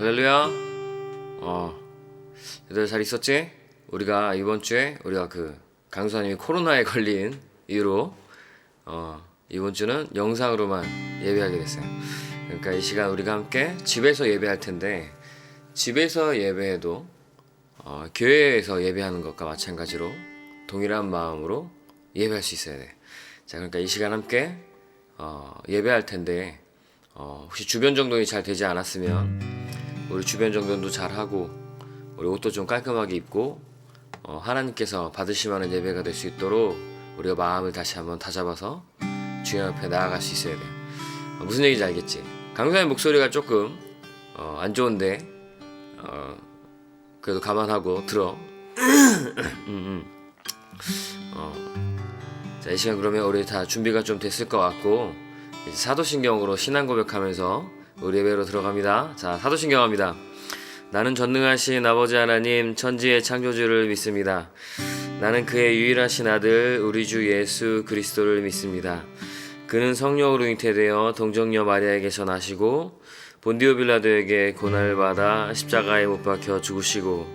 할렐루야. 얘들 잘 있었지? 우리가 이번 주에 우리가 강수아님이 코로나에 걸린 이유로 이번 주는 영상으로만 예배하게 됐어요. 그러니까 이 시간 우리가 함께 집에서 예배할 텐데, 집에서 예배해도 교회에서 예배하는 것과 마찬가지로 동일한 마음으로 예배할 수 있어야 돼. 자, 그러니까 이 시간 함께 예배할 텐데, 혹시 주변 정돈이 잘 되지 않았으면 우리 주변 정돈도 잘 하고, 우리 옷도 좀 깔끔하게 입고, 하나님께서 받으실 만한 예배가 될 수 있도록 우리가 마음을 다시 한번 다잡아서 주님 앞에 나아갈 수 있어야 돼요. 무슨 얘기인지 알겠지? 강사의 목소리가 조금 안 좋은데 그래도 감안하고 들어. 자, 이 시간 그러면 우리 다 준비가 좀 됐을 것 같고, 이제 사도신경으로 신앙 고백하면서 우리 예배로 들어갑니다. 자, 사도신경 합니다. 나는 전능하신 아버지 하나님, 천지의 창조주를 믿습니다. 나는 그의 유일하신 아들 우리 주 예수 그리스도를 믿습니다. 그는 성령으로 잉태되어 동정녀 마리아에게서 나시고 본디오 빌라도에게 고난을 받아 십자가에 못 박혀 죽으시고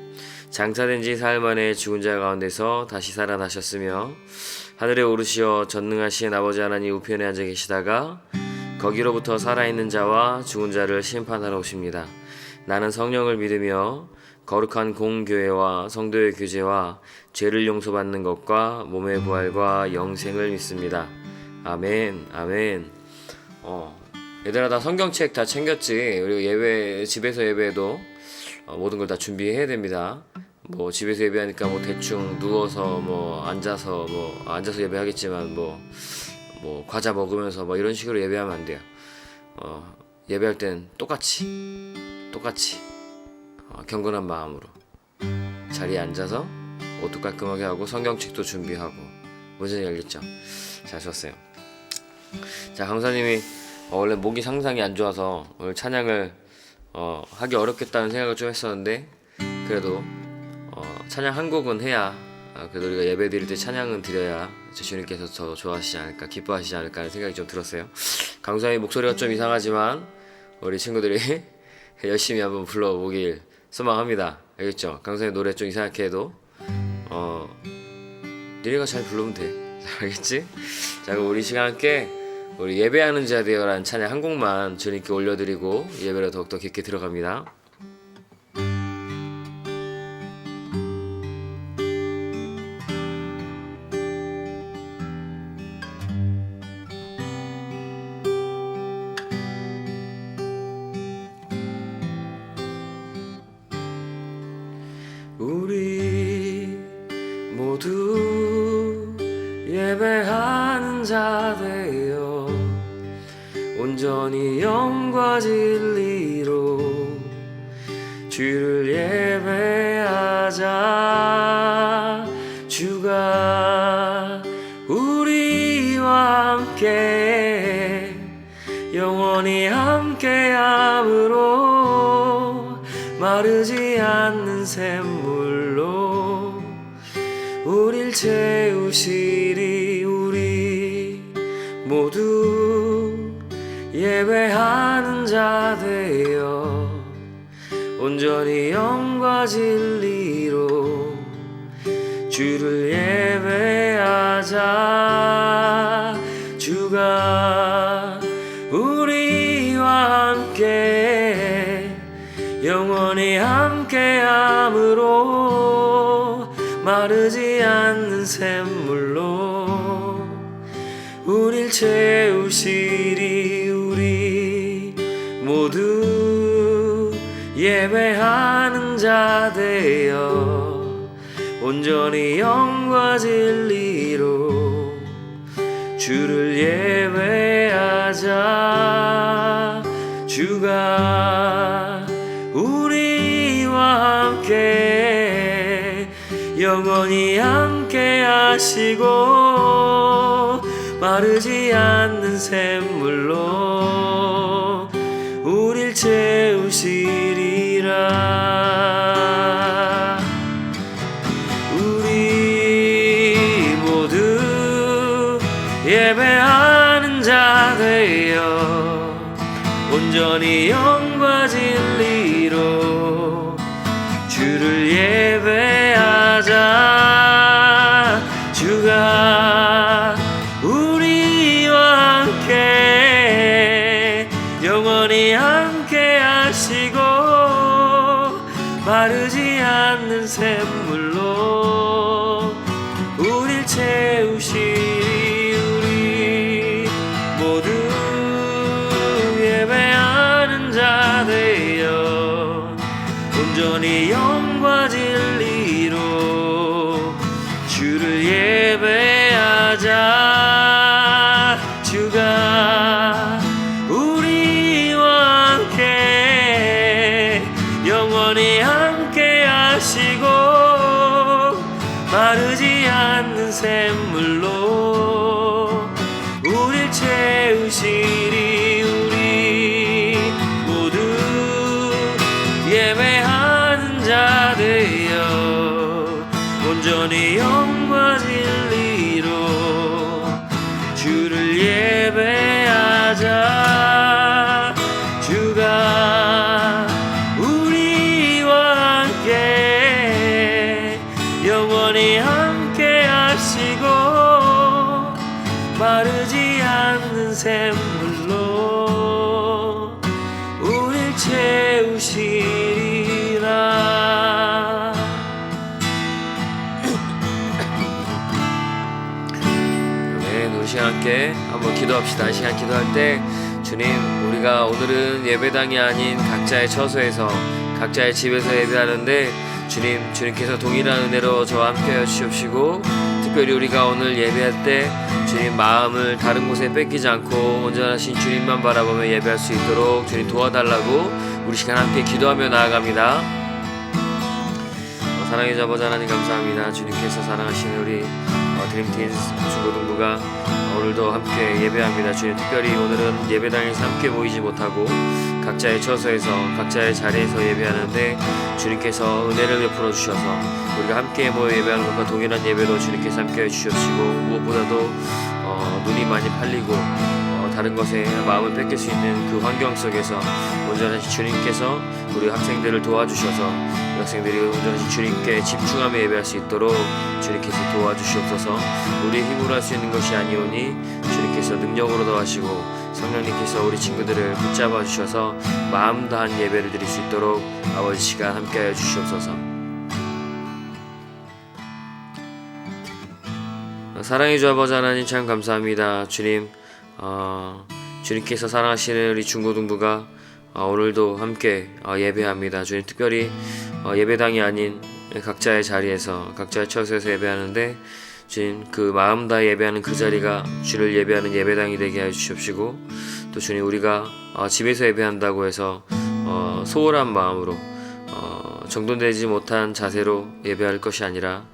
장사된 지 사흘 만에 죽은 자 가운데서 다시 살아나셨으며 하늘에 오르시어 전능하신 아버지 하나님 우편에 앉아 계시다가 거기로부터 살아있는 자와 죽은 자를 심판하러 오십니다. 나는 성령을 믿으며 거룩한 공교회와 성도의 교제와 죄를 용서받는 것과 몸의 부활과 영생을 믿습니다. 아멘. 아멘. 얘들아, 다 성경책 다 챙겼지? 그리고 예배, 집에서 예배도 모든 걸 다 준비해야 됩니다. 뭐 집에서 예배하니까 뭐 대충 누워서 앉아서 예배하겠지만 뭐 과자 먹으면서 이런 식으로 예배하면 안 돼요. 예배할 땐 똑같이 경건한 마음으로 자리에 앉아서 옷도 깔끔하게 하고 성경책도 준비하고. 무슨 얘기 알겠죠? 잘 좋았어요. 자, 강사님이 원래 목이 상당히 안 좋아서 오늘 찬양을 하기 어렵겠다는 생각을 좀 했었는데, 그래도 찬양 한 곡은 해야, 그래도 우리가 예배 드릴 때 찬양은 드려야 주님께서 더 좋아하시지 않을까, 기뻐하시지 않을까 하는 생각이 좀 들었어요. 강사님 목소리가 좀 이상하지만 우리 친구들이 열심히 한번 불러보길 소망합니다. 알겠죠? 강사님 노래 좀 이상하게 해도 니네가 잘 부르면 돼. 알겠지? 자, 그럼 우리 시간 함께 우리 예배하는 자 되어라는 찬양 한 곡만 주님께 올려드리고 예배를 더욱더 깊게 들어갑니다. 우리 모두 예배하는 자 되어 온전히 영과 진리로 주를 예배하자. 주가 우리와 함께 영원히 함께함으로 마르지 않는 샘물로 우릴 채우시리. 우리 모두 예배하는 자 되어 온전히 영과 진리로 주를 예배하자. 주가 우리와 함께 영원히 함께함으로 마르지 않는 샘물로 우릴 채우시리. 우리 모두 예배하는 자 되어 온전히 영과 진리로 주를 예배하자. 주가 우리와 함께 영원히 함께 하시고 마르지 않는 샘물로 우릴 채우시리라. 우리 모두 예배하는 자 되어 온전히 영과 진리 진리로 주를 예배하자. 주가 우리와 함께 영원히 함께 하시고 마르지 않는 샘물로 우릴 채우시리. 우리 모두 예배하는 자 되어 온전히 영과 진리로 주를 예배하자. 주가 우리와 함께 영원히 함께 하시고 마르지 않는 샘물로 우릴 채우시리. 우리 모두 예배하는 자 되어 온전히 영과 진리로 주를 예배하자. 주가 우리와 함께 영원히 함께 하시고 마르지 않는 샘물로 우릴 채우시리라. 아멘. 우리 시간 함께 한번 기도합시다. 이 시간 기도할 때 주님, 우리가 오늘은 예배당이 아닌 각자의 처소에서 각자의 집에서 예배하는데 주님께서 동일한 은혜로 저와 함께 해주시옵시고, 특별히 우리가 오늘 예배할 때 주님 마음을 다른 곳에 뺏기지 않고 온전하신 주님만 바라보며 예배할 수 있도록 주님 도와달라고 우리 시간 함께 기도하며 나아갑니다. 사랑의 아버지 하나님 감사합니다. 주님께서 사랑하시는 우리 드림팀 중고등부가 오늘도 함께 예배합니다. 주님, 특별히 오늘은 예배당에서 함께 모이지 못하고 각자의 처소에서 각자의 자리에서 예배하는데 주님께서 은혜를 베풀어 주셔서 우리가 함께 모여 예배하는 것과 동일한 예배로 주님께서 함께 해주시옵시고, 무엇보다도 눈이 많이 팔리고 다른 것에 마음을 뺏길 수 있는 그 환경 속에서 온전하신 주님께서 우리 학생들을 도와주셔서 우리 학생들이 온전하신 주님께 집중하며 예배할 수 있도록 주님께서 도와주시옵소서. 우리의 힘으로 할 수 있는 것이 아니오니 주님께서 능력으로 더하시고 성령님께서 우리 친구들을 붙잡아 주셔서 마음 다한 예배를 드릴 수 있도록 아버지 시간 함께하여 주시옵소서. 사랑의 주 아버지 하나님 참 감사합니다. 주님, 주님께서 사랑하시는 우리 중고등부가 오늘도 함께 예배합니다. 주님, 특별히 예배당이 아닌 각자의 자리에서 각자의 처소에서 예배하는데 주님, 그 마음 다해 예배하는 그 자리가 주를 예배하는 예배당이 되게 하여 주시옵시고, 또 주님, 우리가 집에서 예배한다고 해서 소홀한 마음으로 정돈되지 못한 자세로 예배할 것이 아니라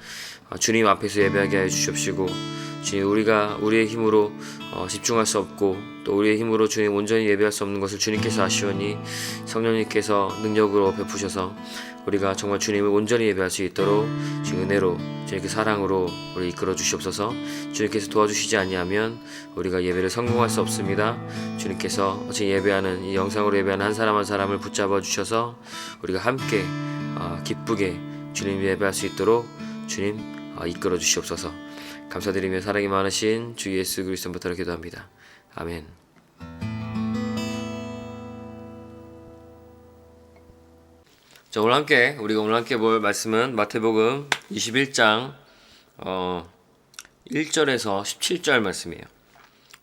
주님 앞에서 예배하게 하여 주시옵시고, 주님, 우리가 우리의 힘으로 집중할 수 없고 또 우리의 힘으로 주님 온전히 예배할 수 없는 것을 주님께서 아시오니 성령님께서 능력으로 베푸셔서 우리가 정말 주님을 온전히 예배할 수 있도록 주님 은혜로 주님의 사랑으로 우리 이끌어 주시옵소서. 주님께서 도와주시지 아니하면 우리가 예배를 성공할 수 없습니다. 주님께서 지금 예배하는 이 영상으로 예배하는 한 사람 한 사람을 붙잡아 주셔서 우리가 함께 기쁘게 주님 예배할 수 있도록 주님 이끌어 주시옵소서. 감사드리며 사랑이 많으신 주 예수 그리스도를 부탁으로 기도합니다. 아멘. 자, 우리가 오늘 함께 볼 말씀은 마태복음 21장 1절에서 17절 말씀이에요.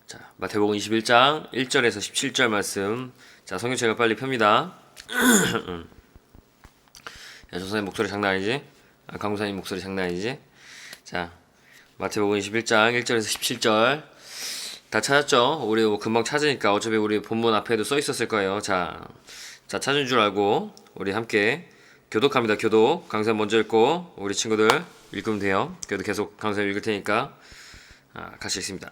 자, 마태복음 21장 1절에서 17절 말씀. 자, 성경책을 빨리 펴니다. 야, 조사님 목소리 장난 아니지? 강구사님 목소리 장난 아니지? 자, 마태복음 21장 1절에서 17절 다 찾았죠? 우리 금방 찾으니까 어차피 우리 본문 앞에도 써 있었을 거예요. 자, 찾은 줄 알고 우리 함께 교독합니다. 교독. 강사 먼저 읽고 우리 친구들 읽으면 돼요. 그래도 계속 강사 읽을 테니까 같이 읽습니다.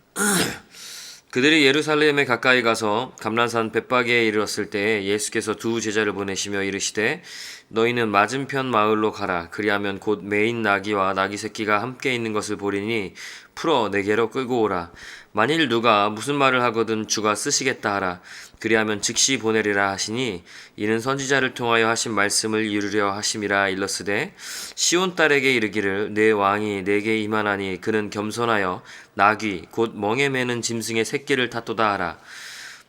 그들이 예루살렘에 가까이 가서 감람산 벳바게에 이르렀을 때 예수께서 두 제자를 보내시며 이르시되 너희는 맞은편 마을로 가라. 그리하면 곧 매인 나귀와 나귀 새끼가 함께 있는 것을 보리니 풀어 내게로 끌고 오라. 만일 누가 무슨 말을 하거든 주가 쓰시겠다 하라. 그리하면 즉시 보내리라 하시니 이는 선지자를 통하여 하신 말씀을 이루려 하심이라. 일러스되 시온 딸에게 이르기를 내 왕이 내게 임하나니 그는 겸손하여 나귀 곧 멍에 매는 짐승의 새끼를 탔도다 하라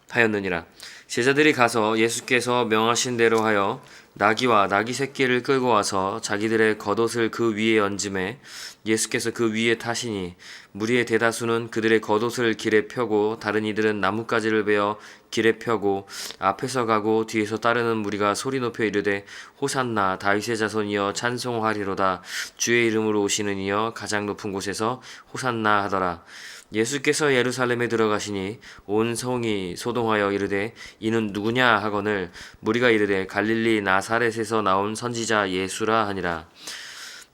하였느니라. 제자들이 가서 예수께서 명하신 대로 하여 나귀와 나귀 새끼를 끌고 와서 자기들의 겉옷을 그 위에 얹음에 예수께서 그 위에 타시니 무리의 대다수는 그들의 겉옷을 길에 펴고 다른 이들은 나뭇가지를 베어 길에 펴고 앞에서 가고 뒤에서 따르는 무리가 소리 높여 이르되 호산나 다윗의 자손이여 찬송하리로다 주의 이름으로 오시는 이여 가장 높은 곳에서 호산나 하더라. 예수께서 예루살렘에 들어가시니 온 성이 소동하여 이르되 이는 누구냐 하거늘 무리가 이르되 갈릴리 나사렛에서 나온 선지자 예수라 하니라.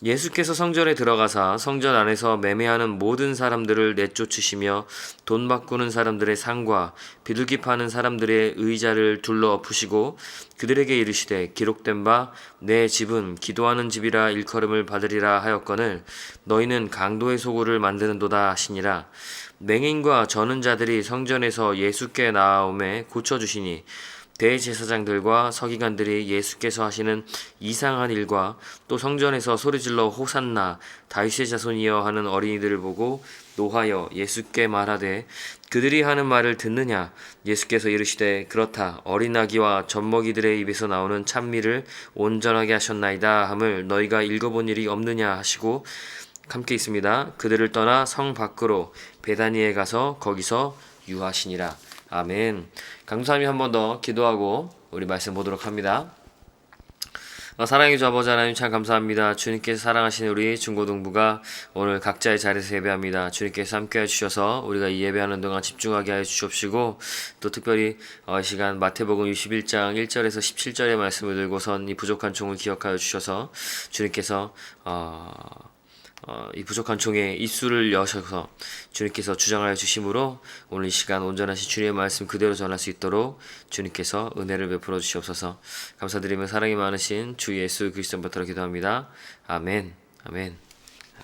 예수께서 성전에 들어가사 성전 안에서 매매하는 모든 사람들을 내쫓으시며 돈 바꾸는 사람들의 상과 비둘기 파는 사람들의 의자를 둘러 엎으시고 그들에게 이르시되 기록된 바 내 집은 기도하는 집이라 일컬음을 받으리라 하였거늘 너희는 강도의 소굴을 만드는도다 하시니라. 맹인과 저는 자들이 성전에서 예수께 나아오매 고쳐주시니 대제사장들과 서기관들이 예수께서 하시는 이상한 일과 또 성전에서 소리질러 호산나 다윗의 자손이여 하는 어린이들을 보고 노하여 예수께 말하되 그들이 하는 말을 듣느냐. 예수께서 이르시되 그렇다 어린 아기와 젖먹이들의 입에서 나오는 찬미를 온전하게 하셨나이다 함을 너희가 읽어본 일이 없느냐 하시고 함께 있습니다. 그들을 떠나 성 밖으로 베다니에 가서 거기서 유하시니라. 아멘. 강도사님이 한 번 더 기도하고 우리 말씀 보도록 합니다. 사랑의 주 아버지 하나님 참 감사합니다. 주님께서 사랑하시는 우리 중고등부가 오늘 각자의 자리에서 예배합니다. 주님께서 함께해 주셔서 우리가 이 예배하는 동안 집중하게 하여 주시옵시고 또 특별히 이 시간 마태복음 21장 1절에서 17절의 말씀을 들고선 이 부족한 종을 기억하여 주셔서 주님께서 이 부족한 종의 입술을 여셔서 주님께서 주장하여 주심으로 오늘 이 시간 온전하신 주님의 말씀 그대로 전할 수 있도록 주님께서 은혜를 베풀어 주시옵소서. 감사드리며 사랑이 많으신 주 예수 그리스도의 이름으로 기도합니다. 아멘. 아멘.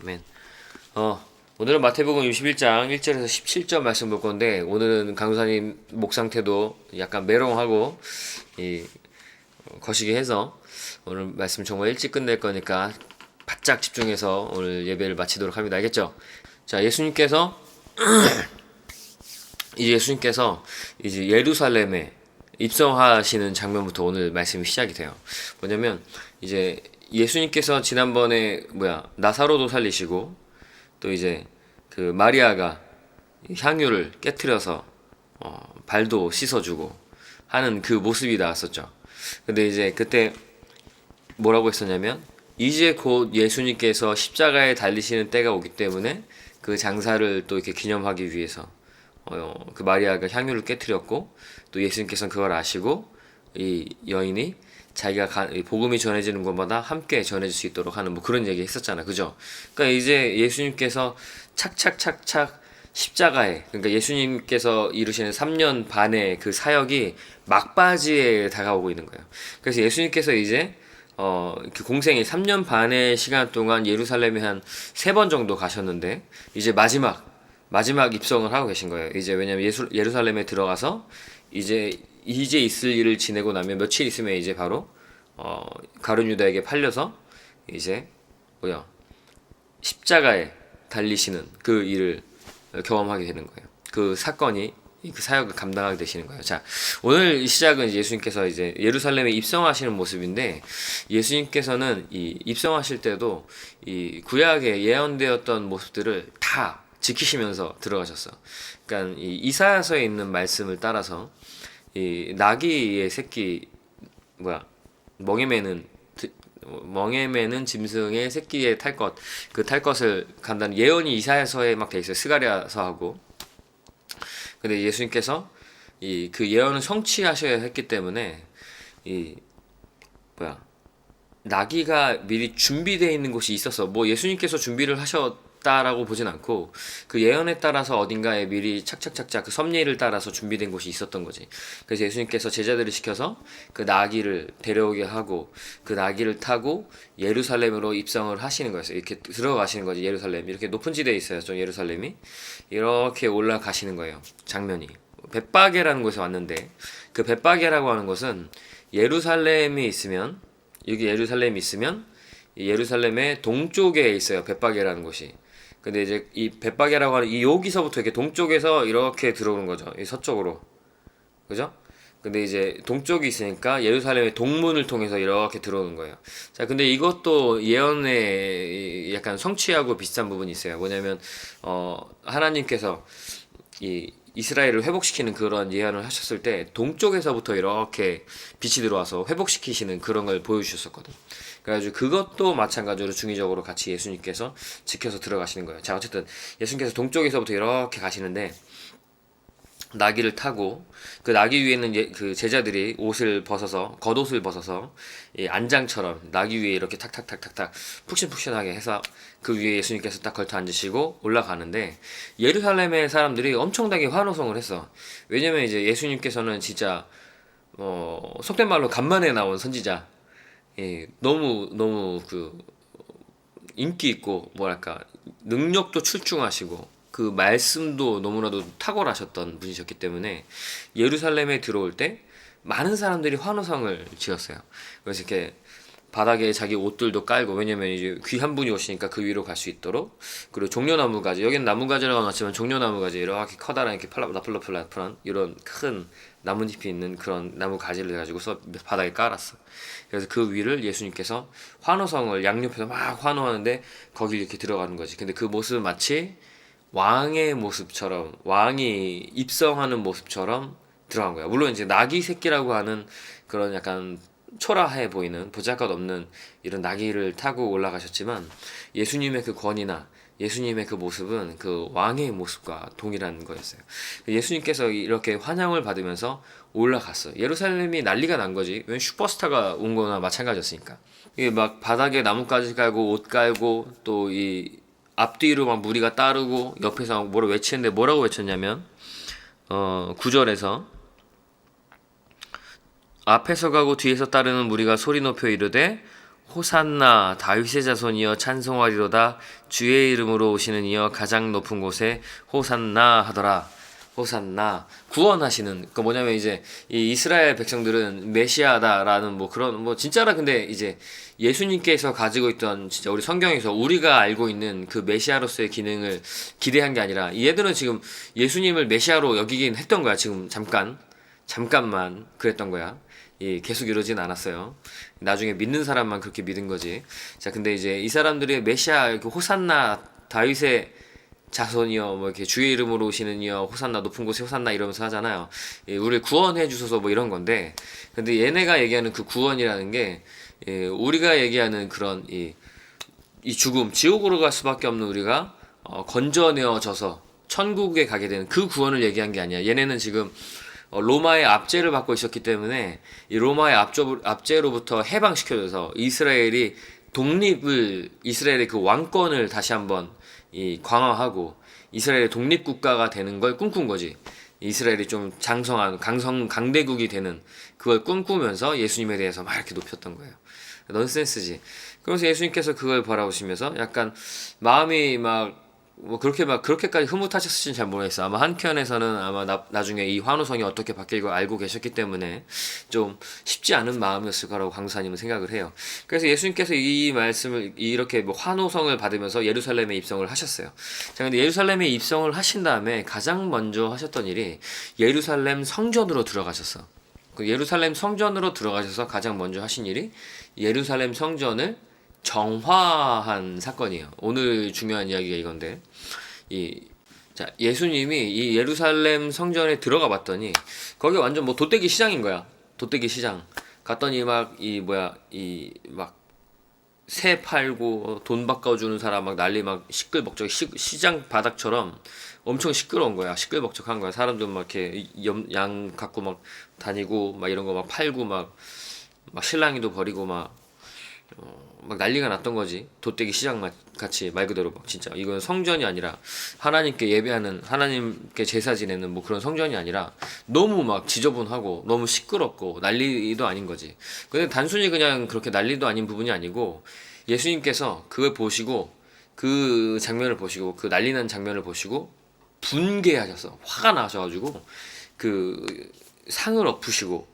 아멘. 오늘은 마태복음 21장 1절에서 17절 말씀 볼 건데 오늘은 강도사님 목 상태도 약간 메롱하고 거시기 해서 오늘 말씀 정말 일찍 끝낼 거니까 바짝 집중해서 오늘 예배를 마치도록 합니다. 알겠죠? 자, 예수님께서 이제 예루살렘에 입성하시는 장면부터 오늘 말씀이 시작이 돼요. 뭐냐면 이제 예수님께서 지난번에 나사로도 살리시고 또 이제 그 마리아가 향유를 깨트려서 발도 씻어주고 하는 그 모습이 나왔었죠. 근데 이제 그때 뭐라고 했었냐면 이제 곧 예수님께서 십자가에 달리시는 때가 오기 때문에 그 장사를 또 이렇게 기념하기 위해서 그 마리아가 향유를 깨트렸고 또 예수님께서는 그걸 아시고 이 여인이 자기가 복음이 전해지는 곳마다 함께 전해질 수 있도록 하는 뭐 그런 얘기 했었잖아. 그죠? 그러니까 이제 예수님께서 착착착착 십자가에 그러니까 예수님께서 이루시는 3년 반의 그 사역이 막바지에 다가오고 있는 거예요. 그래서 예수님께서 이제 그 공생이 3년 반의 시간 동안 예루살렘에 한 3번 정도 가셨는데 이제 마지막 입성을 하고 계신 거예요. 이제 왜냐면 예루살렘에 들어가서 이제 있을 일을 지내고 나면 며칠 있으면 이제 바로 가룟 유다에게 팔려서 이제 십자가에 달리시는 그 일을 경험하게 되는 거예요. 그 사건이 그 사역을 감당하게 되시는 거예요. 자, 오늘 시작은 예수님께서 이제 예루살렘에 입성하시는 모습인데 예수님께서는 이 입성하실 때도 이 구약에 예언되었던 모습들을 다 지키시면서 들어가셨어. 그러니까 이 이사야서에 있는 말씀을 따라서 이 나귀의 새끼 멍에 매는 짐승의 새끼에 탈 것을 간다는 예언이 이사야서에 막 돼 있어요. 스가랴서하고. 근데 예수님께서 그 예언을 성취하셔야 했기 때문에 나귀가 미리 준비되어 있는 곳이 있어서 뭐 예수님께서 준비를 하셨다라고 보진 않고 그 예언에 따라서 어딘가에 미리 착착착착 그 섭리를 따라서 준비된 곳이 있었던 거지. 그래서 예수님께서 제자들을 시켜서 그 나귀를 데려오게 하고 그 나귀를 타고 예루살렘으로 입성을 하시는 거였어요. 이렇게 들어가시는 거지. 예루살렘 이렇게 높은 지대에 있어요. 좀 예루살렘이 이렇게 올라가시는 거예요. 장면이 벳바게라는 곳에 왔는데 그 벳바게라고 하는 것은 예루살렘이 있으면 여기 예루살렘이 있으면 이 예루살렘의 동쪽에 있어요. 벳바게라는 곳이. 근데 이제 이 벳바게라고 하는 이 여기서부터 이렇게 동쪽에서 이렇게 들어오는 거죠. 이 서쪽으로. 그죠? 근데 이제 동쪽이 있으니까 예루살렘의 동문을 통해서 이렇게 들어오는 거예요. 자, 근데 이것도 예언의 약간 성취하고 비슷한 부분이 있어요. 뭐냐면 하나님께서 이 이스라엘을 회복시키는 그런 예언을 하셨을 때 동쪽에서부터 이렇게 빛이 들어와서 회복시키시는 그런 걸 보여주셨었거든. 그래가지고 그것도 마찬가지로 중의적으로 같이 예수님께서 지켜서 들어가시는 거예요. 자, 어쨌든 예수님께서 동쪽에서부터 이렇게 가시는데 나귀를 타고 그 나귀 위에는 그 제자들이 옷을 벗어서 겉옷을 벗어서 이 안장처럼 나귀 위에 이렇게 탁탁탁탁탁 푹신푹신하게 해서 그 위에 예수님께서 딱 걸터 앉으시고 올라가는데 예루살렘의 사람들이 엄청나게 환호성을 했어. 왜냐면 이제 예수님께서는 진짜 속된 말로 간만에 나온 선지자, 너무 그 인기 있고 뭐랄까 능력도 출중하시고 그 말씀도 너무나도 탁월하셨던 분이셨기 때문에 예루살렘에 들어올 때 많은 사람들이 환호성을 지었어요. 그래서 이렇게 바닥에 자기 옷들도 깔고, 왜냐면 이제 귀한 분이 오시니까 그 위로 갈 수 있도록. 그리고 종려나무 가지, 여기는 나무 가지라고 놨지만 종려나무 가지 이렇게 커다란 이렇게 나플라플라플한 이런 큰 나뭇잎이 있는 그런 나무 가지를 해가지고서 바닥에 깔았어. 그래서 그 위를 예수님께서 환호성을 양옆에서 막 환호하는데 거기 이렇게 들어가는 거지. 근데 그 모습은 마치 왕의 모습처럼, 왕이 입성하는 모습처럼 들어간 거야. 물론 이제 나귀 새끼라고 하는 그런 약간 초라해 보이는 보잘것없는 이런 나귀를 타고 올라가셨지만 예수님의 그 권위나 예수님의 그 모습은 그 왕의 모습과 동일한 거였어요. 예수님께서 이렇게 환영을 받으면서 올라갔어요. 예루살렘이 난리가 난 거지. 왜 슈퍼스타가 온 거나 마찬가지였으니까. 이게 막 바닥에 나뭇가지 깔고 옷 깔고 또 이 앞뒤로 막 무리가 따르고 옆에서 뭐라 외치는데 뭐라고 외쳤냐면 9절에서 앞에서 가고 뒤에서 따르는 무리가 소리 높여 이르되 호산나 다윗의 자손이여 찬송하리로다 주의 이름으로 오시는 이여 가장 높은 곳에 호산나 하더라. 호산나 구원하시는 그 뭐냐면 이제 이 이스라엘 백성들은 메시아다라는 뭐 그런 뭐 진짜라. 근데 이제 예수님께서 가지고 있던 진짜 우리 성경에서 우리가 알고 있는 그 메시아로서의 기능을 기대한 게 아니라 얘들은 지금 예수님을 메시아로 여기긴 했던 거야. 지금 잠깐만 그랬던 거야. 계속 이러진 않았어요. 나중에 믿는 사람만 그렇게 믿은 거지. 자, 근데 이제 이 사람들의 메시아 그 호산나 다윗의 자손이여 뭐 이렇게 주의 이름으로 오시는 이여 호산나 높은 곳에 호산나 이러면서 하잖아요. 우리를 구원해 주소서 뭐 이런 건데, 근데 얘네가 얘기하는 그 구원이라는 게 우리가 얘기하는 그런 이 죽음 지옥으로 갈 수밖에 없는 우리가 건져내어져서 천국에 가게 되는 그 구원을 얘기한 게 아니야. 얘네는 지금 로마의 압제를 받고 있었기 때문에 이 로마의 압제로부터 해방시켜줘서 이스라엘의 그 왕권을 다시 한번 강화하고 이스라엘의 독립국가가 되는 걸 꿈꾼 거지. 이스라엘이 좀 장성한 강대국이 되는 그걸 꿈꾸면서 예수님에 대해서 막 이렇게 높였던 거예요. 넌센스지. 그래서 예수님께서 그걸 바라보시면서 약간 마음이 뭐 그렇게까지 흐뭇하셨을지는 잘 모르겠어. 아마 한켠에서는 아마 나중에 이 환호성이 어떻게 바뀔 걸 알고 계셨기 때문에 좀 쉽지 않은 마음이었을 거라고 강사님은 생각을 해요. 그래서 예수님께서 이 말씀을 이렇게 뭐 환호성을 받으면서 예루살렘에 입성을 하셨어요. 자, 근데 예루살렘에 입성을 하신 다음에 가장 먼저 하셨던 일이 예루살렘 성전으로 들어가셨어. 그 예루살렘 성전으로 들어가셔서 가장 먼저 하신 일이 예루살렘 성전을 정화한 사건이에요. 오늘 중요한 이야기가 이건데, 예수님이 이 예루살렘 성전에 들어가 봤더니 거기 완전 뭐 돗대기 시장인 거야. 돗대기 시장 갔더니 새 팔고 돈 바꿔주는 사람 막 난리 막 시끌벅적, 시장 바닥처럼 엄청 시끄러운 거야. 시끌벅적한 거야. 사람들 막 이렇게 양 갖고 막 다니고 막 이런 거 막 팔고 막 실랑이도 버리고 막 난리가 났던 거지. 돗대기 시장 같이 말 그대로 막 진짜 이건 성전이 아니라 하나님께 예배하는, 하나님께 제사 지내는 뭐 그런 성전이 아니라 너무 막 지저분하고 너무 시끄럽고 난리도 아닌 거지. 근데 단순히 그냥 그렇게 난리도 아닌 부분이 아니고 예수님께서 그걸 보시고 그 장면을 보시고 그 난리난 장면을 보시고 분개하셨어. 화가 나셔가지고 그 상을 엎으시고,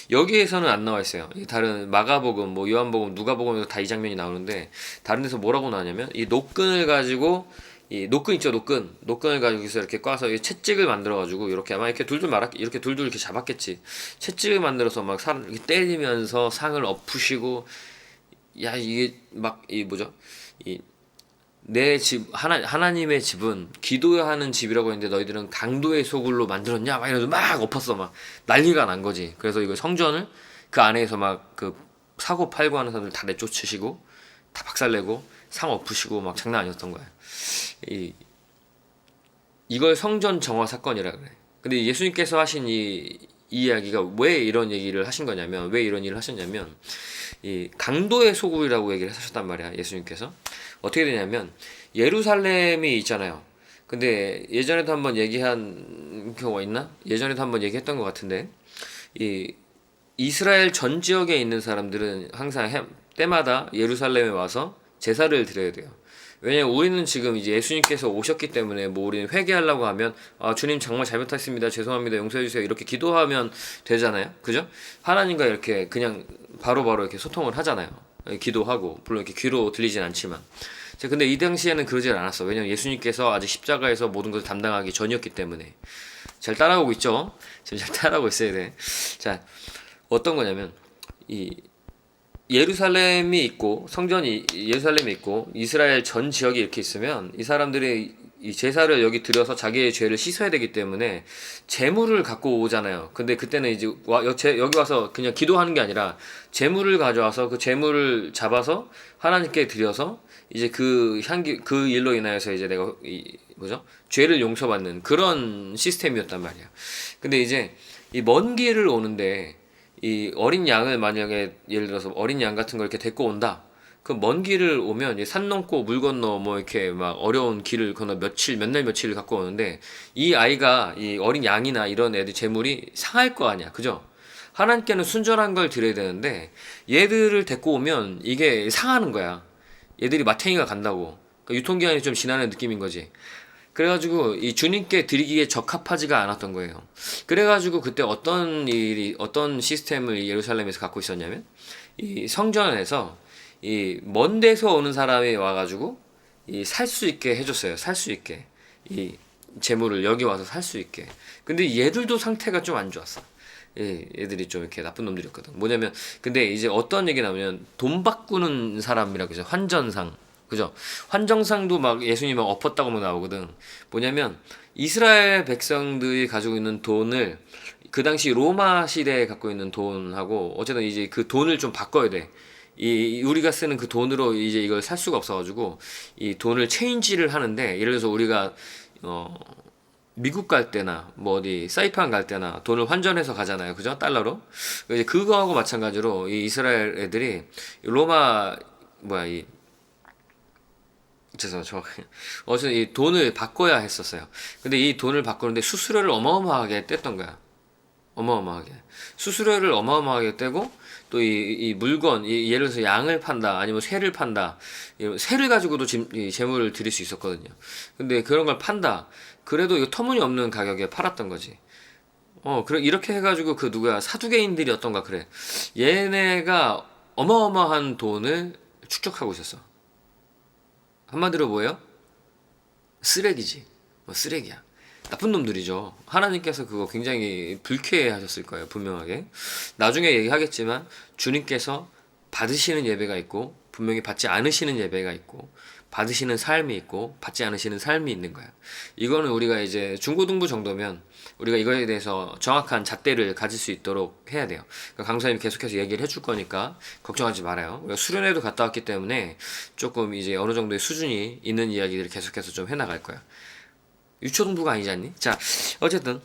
여기에서는 안 나와 있어요. 다른 마가복음, 뭐 요한복음, 누가복음에서 다 이 장면이 나오는데, 다른 데서 뭐라고 나오냐면 이 노끈을 가지고, 이 노끈 있죠, 노끈을 가지고 여기서 이렇게 꽈서 이 채찍을 만들어 가지고 이렇게 아마 이렇게 둘둘 말았 이렇게 둘둘 이렇게 잡았겠지. 채찍을 만들어서 막 사람 이렇게 때리면서 상을 엎으시고, 야 이게 막 이 뭐죠? 이 내 집 하나님의 집은 기도하는 집이라고 했는데 너희들은 강도의 소굴로 만들었냐? 막 이러면서 막 엎었어. 막 난리가 난 거지. 그래서 이거 성전을 그 안에서 막 그 사고 팔고 하는 사람들 다 내쫓으시고 다 박살내고 상 엎으시고 막 장난 아니었던 거야. 이 이걸 성전 정화 사건이라 그래. 근데 예수님께서 하신 이 이야기가 왜 이런 얘기를 하신 거냐면, 왜 이런 일을 하셨냐면, 이 강도의 소굴이라고 얘기를 하셨단 말이야, 예수님께서. 어떻게 되냐면, 예루살렘이 있잖아요. 근데 예전에도 한번 얘기한 경우가 있나? 예전에도 한번 얘기했던 것 같은데, 이 이스라엘 전 지역에 있는 사람들은 항상 때마다 예루살렘에 와서 제사를 드려야 돼요. 왜냐면 우리는 지금 이제 예수님께서 오셨기 때문에 뭐 우리는 회개하려고 하면, 아 주님 정말 잘못했습니다, 죄송합니다, 용서해 주세요, 이렇게 기도하면 되잖아요, 그죠? 하나님과 이렇게 그냥 바로바로 이렇게 소통을 하잖아요. 기도하고 물론 이렇게 귀로 들리진 않지만. 근데 이 당시에는 그러질 않았어. 왜냐면 예수님께서 아직 십자가에서 모든 것을 담당하기 전이었기 때문에. 잘 따라오고 있죠? 지금 잘 따라오고 있어야 돼. 자, 어떤 거냐면 이 예루살렘이 있고 성전이 예루살렘이 있고 이스라엘 전 지역이 이렇게 있으면 이 사람들이 이 제사를 여기 들여서 자기의 죄를 씻어야 되기 때문에 제물을 갖고 오잖아요. 근데 그때는 이제 여기 와서 그냥 기도하는 게 아니라 제물을 가져와서 그 제물을 잡아서 하나님께 드려서 이제 그 향기 그 일로 인하여서 이제 내가 이 뭐죠? 죄를 용서받는 그런 시스템이었단 말이야. 근데 이제 이 먼 길을 오는데 이 어린 양을 만약에 예를 들어서 어린 양 같은 걸 이렇게 데리고 온다. 그 먼 길을 오면 산 넘고 물 건너 뭐 이렇게 막 어려운 길을 건너 몇 날 며칠을 갖고 오는데 이 아이가 이 어린 양이나 이런 애들 재물이 상할 거 아니야. 그죠? 하나님께는 순전한 걸 드려야 되는데 얘들을 데리고 오면 이게 상하는 거야. 얘들이 마탱이가 간다고. 그러니까 유통기한이 좀 지나는 느낌인 거지. 그래가지고 이 주님께 드리기에 적합하지가 않았던 거예요. 그래가지고 그때 어떤 시스템을 예루살렘에서 갖고 있었냐면 이 성전에서 이 먼 데서 오는 사람이 와가지고 이 살 수 있게 해줬어요. 살 수 있게 이 재물을 여기 와서 살 수 있게. 근데 얘들도 상태가 좀 안 좋았어. 얘들이 좀 이렇게 나쁜 놈들이었거든. 뭐냐면 근데 이제 어떤 얘기 나오면 돈 바꾸는 사람이라고 해서 환전상. 그죠? 환정상도 막 예수님 막 엎었다고 막 나오거든. 뭐냐면 이스라엘 백성들이 가지고 있는 돈을 그 당시 로마 시대에 갖고 있는 돈하고 어쨌든 이제 그 돈을 좀 바꿔야 돼. 이 우리가 쓰는 그 돈으로 이제 이걸 살 수가 없어가지고 이 돈을 체인지를 하는데 예를 들어서 우리가 미국 갈 때나 뭐 어디 사이판 갈 때나 돈을 환전해서 가잖아요, 그죠? 달러로. 이제 그거하고 마찬가지로 이 이스라엘 애들이 로마 뭐야 이 죄송해요. 어쨌든 이 돈을 바꿔야 했었어요. 근데 이 돈을 바꾸는데 수수료를 어마어마하게 뗐던 거야. 어마어마하게. 수수료를 어마어마하게 떼고 또 이 물건, 예를 들어서 양을 판다, 아니면 새를 판다. 새를 가지고도 이 재물을 드릴 수 있었거든요. 근데 그런 걸 판다. 그래도 이거 터무니없는 가격에 팔았던 거지. 그래, 이렇게 해가지고 그 누구야, 사두개인들이었던가 그래. 얘네가 어마어마한 돈을 축적하고 있었어. 한마디로 뭐예요? 쓰레기지. 쓰레기야. 나쁜 놈들이죠. 하나님께서 그거 굉장히 불쾌해 하셨을 거예요, 분명하게. 나중에 얘기하겠지만, 주님께서 받으시는 예배가 있고, 분명히 받지 않으시는 예배가 있고, 받으시는 삶이 있고, 받지 않으시는 삶이 있는 거야. 이거는 우리가 이제 중고등부 정도면, 우리가 이거에 대해서 정확한 잣대를 가질 수 있도록 해야 돼요. 그러니까 강사님이 계속해서 얘기를 해줄 거니까, 걱정하지 말아요. 우리가 수련회도 갔다 왔기 때문에, 조금 이제 어느 정도의 수준이 있는 이야기들을 계속해서 좀 해나갈 거야. 유초등부가 아니지 않니? 자, 어쨌든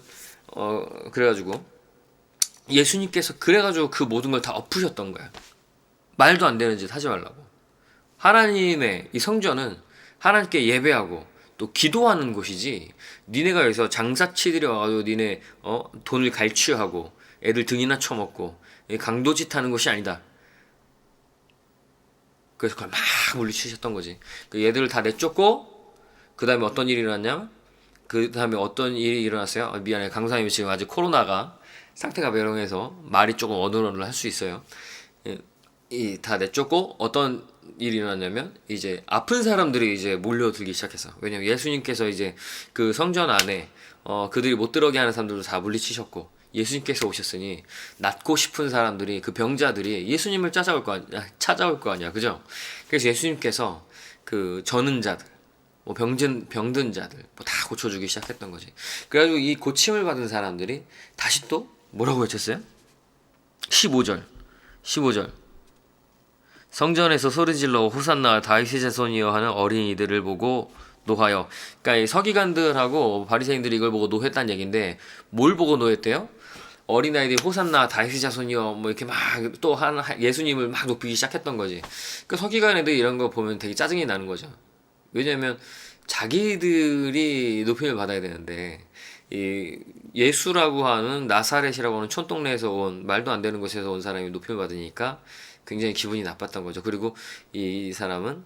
그래가지고 예수님께서 그래가지고 그 모든 걸 다 엎으셨던 거야. 말도 안 되는 짓 하지 말라고. 하나님의 이 성전은 하나님께 예배하고 또 기도하는 곳이지, 니네가 여기서 장사치들이 와가지고 니네 돈을 갈취하고 애들 등이나 쳐먹고 강도짓 하는 곳이 아니다. 그래서 그걸 막 물리치셨던 거지. 그 얘들을 다 내쫓고 그 다음에 어떤 일이 일어났냐? 그 다음에 어떤 일이 일어났어요? 미안해, 강사님이 지금 아직 코로나가 상태가 메롱해서 말이 조금 어눌어눌 할 수 있어요. 다 내쫓고 어떤 일이 일어났냐면 이제 아픈 사람들이 이제 몰려들기 시작했어. 왜냐면 예수님께서 이제 그 성전 안에 그들이 못 들어가게 하는 사람들도 다 물리치셨고 예수님께서 오셨으니 낫고 싶은 사람들이 그 병자들이 예수님을 찾아올 거 아니야, 그죠? 그래서 예수님께서 그 저는 자들, 뭐 병든 자들 뭐 다 고쳐주기 시작했던 거지. 그래가지고 이 고침을 받은 사람들이 다시 또 뭐라고 외쳤어요? 15절 성전에서 소리질러 호산나 다윗의 자손이여 하는 어린이들을 보고 노하여. 그러니까 이 서기관들하고 바리새인들이 이걸 보고 노했다는 얘기인데 뭘 보고 노했대요? 어린아이들이 호산나 다윗의 자손이여 뭐 이렇게 막 또 예수님을 막 높이기 시작했던 거지. 그 서기관 애들이 이런 거 보면 되게 짜증이 나는 거죠. 왜냐면 자기들이 높임을 받아야 되는데 이 예수라고 하는 나사렛이라고 하는 촌동네에서 온 말도 안 되는 곳에서 온 사람이 높임을 받으니까 굉장히 기분이 나빴던 거죠. 그리고 이 사람은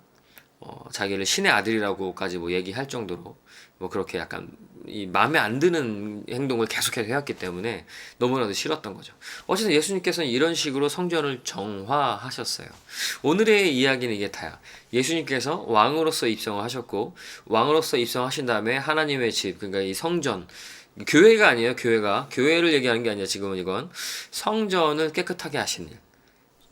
자기를 신의 아들이라고까지 뭐 얘기할 정도로 뭐 그렇게 약간 이 마음에 안 드는 행동을 계속해서 해왔기 때문에 너무나도 싫었던 거죠. 어쨌든 예수님께서는 이런 식으로 성전을 정화하셨어요. 오늘의 이야기는 이게 다야. 예수님께서 왕으로서 입성을 하셨고 왕으로서 입성하신 다음에 하나님의 집, 그러니까 이 성전, 교회가 아니에요. 교회를 얘기하는 게 아니라 지금은 이건 성전을 깨끗하게 하신 일.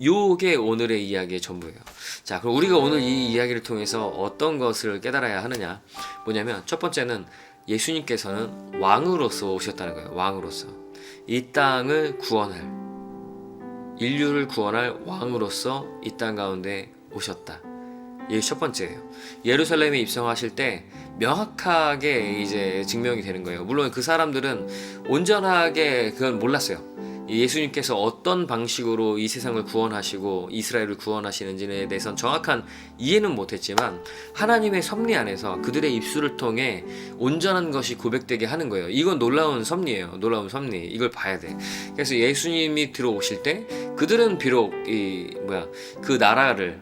요게 오늘의 이야기의 전부예요. 자, 그럼 우리가 오늘 이 이야기를 통해서 어떤 것을 깨달아야 하느냐? 뭐냐면 첫 번째는 예수님께서는 왕으로서 오셨다는 거예요. 왕으로서 이 땅을 구원할, 인류를 구원할 왕으로서 이 땅 가운데 오셨다. 이게 첫 번째예요. 예루살렘에 입성하실 때 명확하게 이제 증명이 되는 거예요. 물론 그 사람들은 온전하게 그건 몰랐어요. 예수님께서 어떤 방식으로 이 세상을 구원하시고 이스라엘을 구원하시는지에 대해서는 정확한 이해는 못했지만 하나님의 섭리 안에서 그들의 입술을 통해 온전한 것이 고백되게 하는 거예요. 이건 놀라운 섭리예요. 놀라운 섭리. 이걸 봐야 돼. 그래서 예수님이 들어오실 때 그들은 비록 그 나라를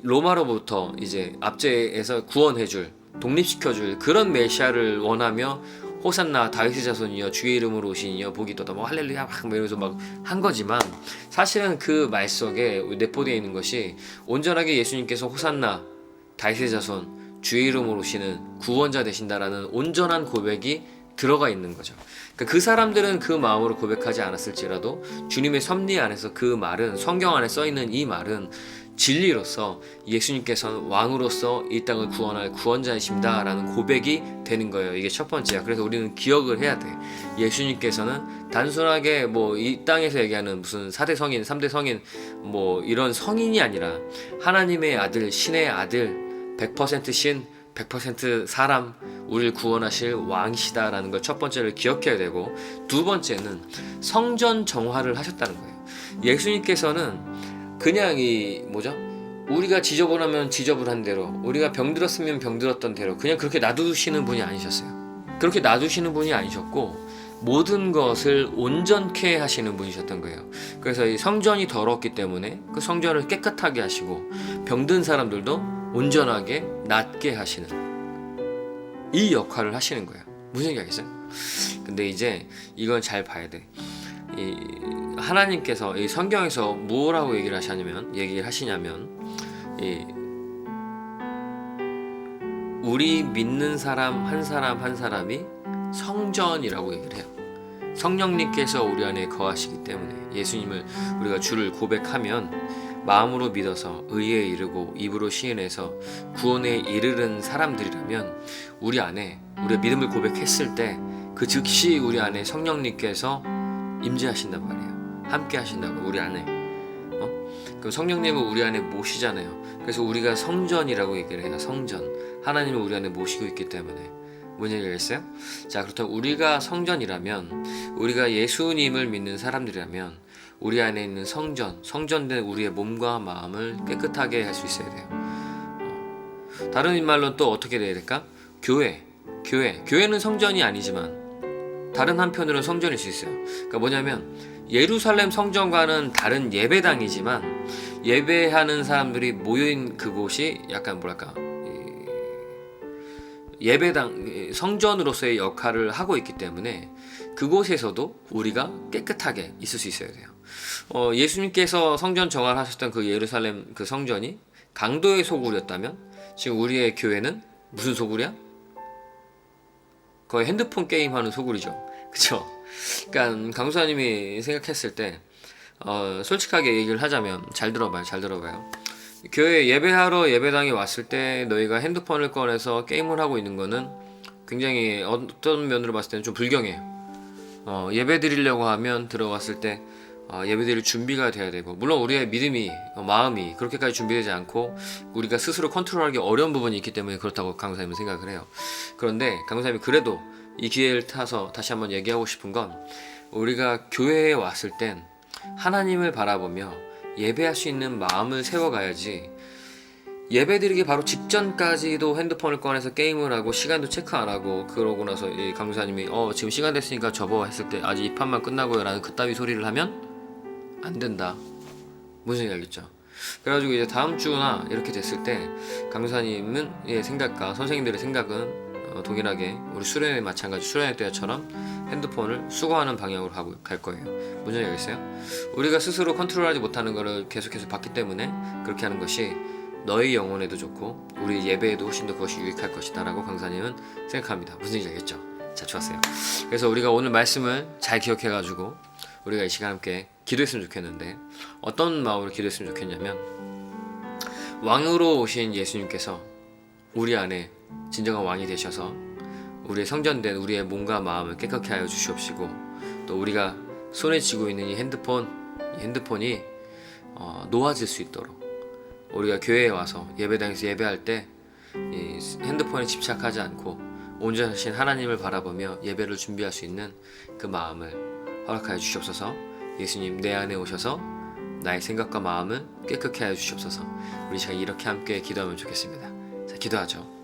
로마로부터 이제 압제해서 구원해줄, 독립시켜줄 그런 메시아를 원하며 호산나 다윗의 자손이여 주의 이름으로 오시니여 복이 있도다 뭐 할렐루야 막 이러면서 막 한 거지만 사실은 그 말 속에 내포되어 있는 것이 온전하게 예수님께서 호산나 다윗의 자손 주의 이름으로 오시는 구원자 되신다라는 온전한 고백이 들어가 있는 거죠. 그러니까 그 사람들은 그 마음으로 고백하지 않았을지라도 주님의 섭리 안에서 그 말은, 성경 안에 써 있는 이 말은 진리로서 예수님께서는 왕으로서 이 땅을 구원할 구원자이십니다라는 고백이 되는 거예요. 이게 첫 번째야. 그래서 우리는 기억을 해야 돼. 예수님께서는 단순하게 뭐 이 땅에서 얘기하는 무슨 4대 성인, 3대 성인 뭐 이런 성인이 아니라 하나님의 아들, 신의 아들, 100% 신, 100% 사람, 우리를 구원하실 왕이시다라는 걸 첫 번째를 기억해야 되고, 두 번째는 성전 정화를 하셨다는 거예요. 예수님께서는 그냥 우리가 지저분하면 지저분한 대로, 우리가 병들었으면 병들었던 대로 그냥 그렇게 놔두시는 분이 아니셨어요. 그렇게 놔두시는 분이 아니셨고 모든 것을 온전케 하시는 분이셨던 거예요. 그래서 이 성전이 더럽기 때문에 그 성전을 깨끗하게 하시고 병든 사람들도 온전하게 낫게 하시는 이 역할을 하시는 거예요. 무슨 얘기 하겠어요? 근데 이제 이건 잘 봐야 돼. 하나님께서 이 성경에서 뭐라고 얘기를 하시냐면 우리 믿는 사람 한 사람이 성전이라고 얘기를 해요. 성령님께서 우리 안에 거하시기 때문에 예수님을 우리가 주를 고백하면 마음으로 믿어서 의에 이르고 입으로 시인해서 구원에 이르는 사람들이라면 우리 안에 우리가 믿음을 고백했을 때 그 즉시 우리 안에 성령님께서 임재하신단 말이에요. 함께 하신다고 우리 안에. 그럼 성령님을 우리 안에 모시잖아요. 그래서 우리가 성전이라고 얘기를 해요. 성전. 하나님을 우리 안에 모시고 있기 때문에. 뭔 얘기겠어요? 자, 그렇다면 우리가 성전이라면, 우리가 예수님을 믿는 사람들이라면 우리 안에 있는 성전된 우리의 몸과 마음을 깨끗하게 할 수 있어야 돼요. 다른 말로는 또 어떻게 돼야 될까? 교회는 성전이 아니지만 다른 한편으로는 성전일 수 있어요. 그러니까 뭐냐면 예루살렘 성전과는 다른 예배당이지만 예배하는 사람들이 모여있는 그곳이 약간 예배당, 성전으로서의 역할을 하고 있기 때문에 그곳에서도 우리가 깨끗하게 있을 수 있어야 돼요. 예수님께서 성전 정화하셨던 그 예루살렘 그 성전이 강도의 소굴이었다면 지금 우리의 교회는 무슨 소굴이야? 거의 핸드폰 게임하는 소굴이죠. 그쵸? 그러니까 강사님이 생각했을 때 솔직하게 얘기를 하자면 잘 들어봐요. 교회 예배하러 예배당에 왔을 때 너희가 핸드폰을 꺼내서 게임을 하고 있는 거는 굉장히 어떤 면으로 봤을 때는 좀 불경해요. 예배 드리려고 하면 들어갔을 때 예배 드릴 준비가 돼야 되고, 물론 우리의 믿음이 마음이 그렇게까지 준비되지 않고 우리가 스스로 컨트롤하기 어려운 부분이 있기 때문에 그렇다고 강사님은 생각을 해요. 그런데 강사님이 그래도 이 기회를 타서 다시 한번 얘기하고 싶은 건, 우리가 교회에 왔을 땐 하나님을 바라보며 예배할 수 있는 마음을 세워가야지, 예배드리기 바로 직전까지도 핸드폰을 꺼내서 게임을 하고 시간도 체크 안 하고, 그러고 나서 이 강사님이 지금 시간 됐으니까 접어 했을 때 아직 이 판만 끝나고요 라는 그따위 소리를 하면 안 된다. 무슨 얘기 알겠죠? 그래가지고 이제 다음 주나 이렇게 됐을 때 강사님은 생각과 선생님들의 생각은 동일하게 우리 수련회 마찬가지 수련회 때처럼 핸드폰을 수거하는 방향으로 하고 갈 거예요. 무슨 얘기 알겠어요? 우리가 스스로 컨트롤하지 못하는 거를 계속해서 봤기 때문에 그렇게 하는 것이 너희 영혼에도 좋고 우리 예배에도 훨씬 더 그것이 유익할 것이다 라고 강사님은 생각합니다. 무슨 얘기 알겠죠? 자, 좋았어요. 그래서 우리가 오늘 말씀을 잘 기억해가지고 우리가 이 시간 함께 기도했으면 좋겠는데, 어떤 마음으로 기도했으면 좋겠냐면, 왕으로 오신 예수님께서 우리 안에 진정한 왕이 되셔서 우리의 성전된 우리의 몸과 마음을 깨끗게 하여 주시옵시고, 또 우리가 손에 쥐고 있는 이 핸드폰이 놓아질 수 있도록 우리가 교회에 와서 예배당에서 예배할 때 이 핸드폰에 집착하지 않고 온전하신 하나님을 바라보며 예배를 준비할 수 있는 그 마음을 허락하여 주시옵소서. 예수님 내 안에 오셔서 나의 생각과 마음을 깨끗게 하여 주시옵소서. 우리 시간 이렇게 함께 기도하면 좋겠습니다. 자, 기도하죠.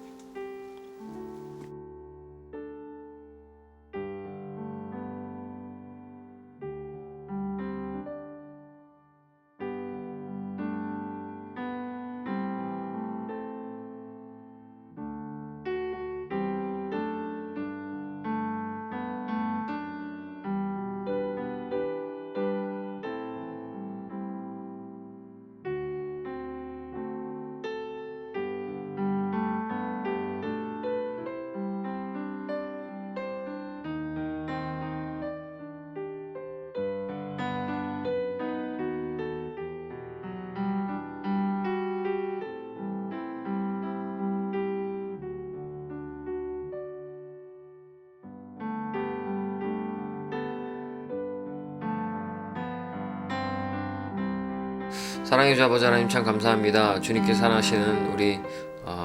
사랑해 주 아버지 하나님, 참 감사합니다. 주님께서 사랑하시는 우리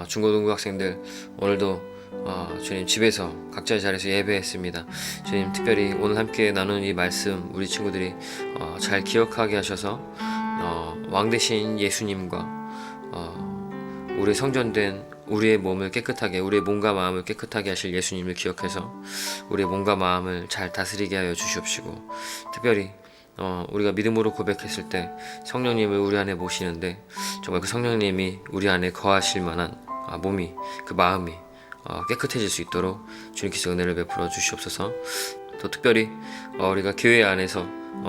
중고등부 학생들, 오늘도 주님 집에서 각자의 자리에서 예배했습니다. 주님, 특별히 오늘 함께 나눈 이 말씀 우리 친구들이 잘 기억하게 하셔서 왕 되신 예수님과 우리 성전된 우리의 몸을 깨끗하게, 우리의 몸과 마음을 깨끗하게 하실 예수님을 기억해서 우리의 몸과 마음을 잘 다스리게 하여 주시옵시고, 특별히 우리가 믿음으로 고백했을 때 성령님을 우리 안에 모시는데, 정말 그 성령님이 우리 안에 거하실 만한 몸이, 그 마음이 깨끗해질 수 있도록 주님께서 은혜를 베풀어 주시옵소서. 또 특별히 우리가 교회 안에서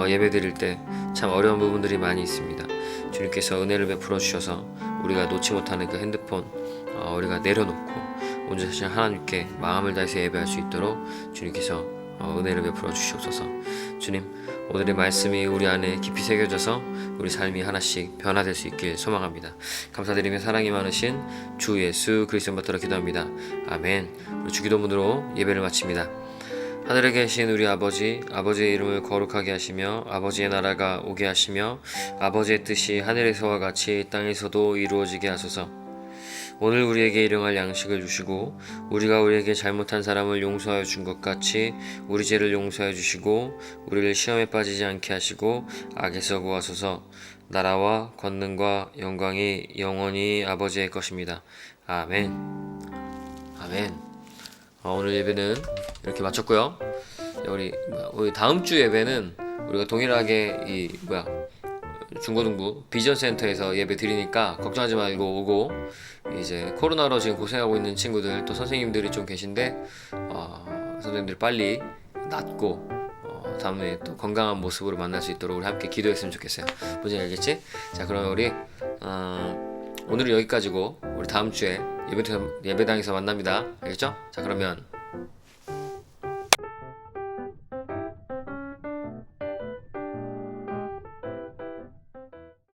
예배 드릴 때 참 어려운 부분들이 많이 있습니다. 주님께서 은혜를 베풀어 주셔서 우리가 놓지 못하는 그 핸드폰 우리가 내려놓고 온전하신 하나님께 마음을 다해서 예배할 수 있도록 주님께서 은혜를 베풀어 주시옵소서. 주님, 오늘의 말씀이 우리 안에 깊이 새겨져서 우리 삶이 하나씩 변화될 수 있길 소망합니다. 감사드리며 사랑이 많으신 주 예수 그리스도 받들어 기도합니다. 아멘. 우리 주기도문으로 예배를 마칩니다. 하늘에 계신 우리 아버지, 아버지의 이름을 거룩하게 하시며 아버지의 나라가 오게 하시며 아버지의 뜻이 하늘에서와 같이 땅에서도 이루어지게 하소서. 오늘 우리에게 일용할 양식을 주시고 우리가 우리에게 잘못한 사람을 용서하여 준 것 같이 우리 죄를 용서하여 주시고 우리를 시험에 빠지지 않게 하시고 악에서 구하소서. 나라와 권능과 영광이 영원히 아버지의 것입니다. 아멘. 아멘. 오늘 예배는 이렇게 마쳤고요. 우리 다음 주 예배는 우리가 동일하게 중고등부 비전센터에서 예배 드리니까 걱정하지 말고 오고, 이제 코로나로 지금 고생하고 있는 친구들 또 선생님들이 좀 계신데 선생님들이 빨리 낫고 다음에 또 건강한 모습으로 만날 수 있도록 우리 함께 기도했으면 좋겠어요. 뭔지 알겠지? 자, 그러면 우리 오늘은 여기까지고 우리 다음 주에 예배당에서 만납니다. 알겠죠? 자, 그러면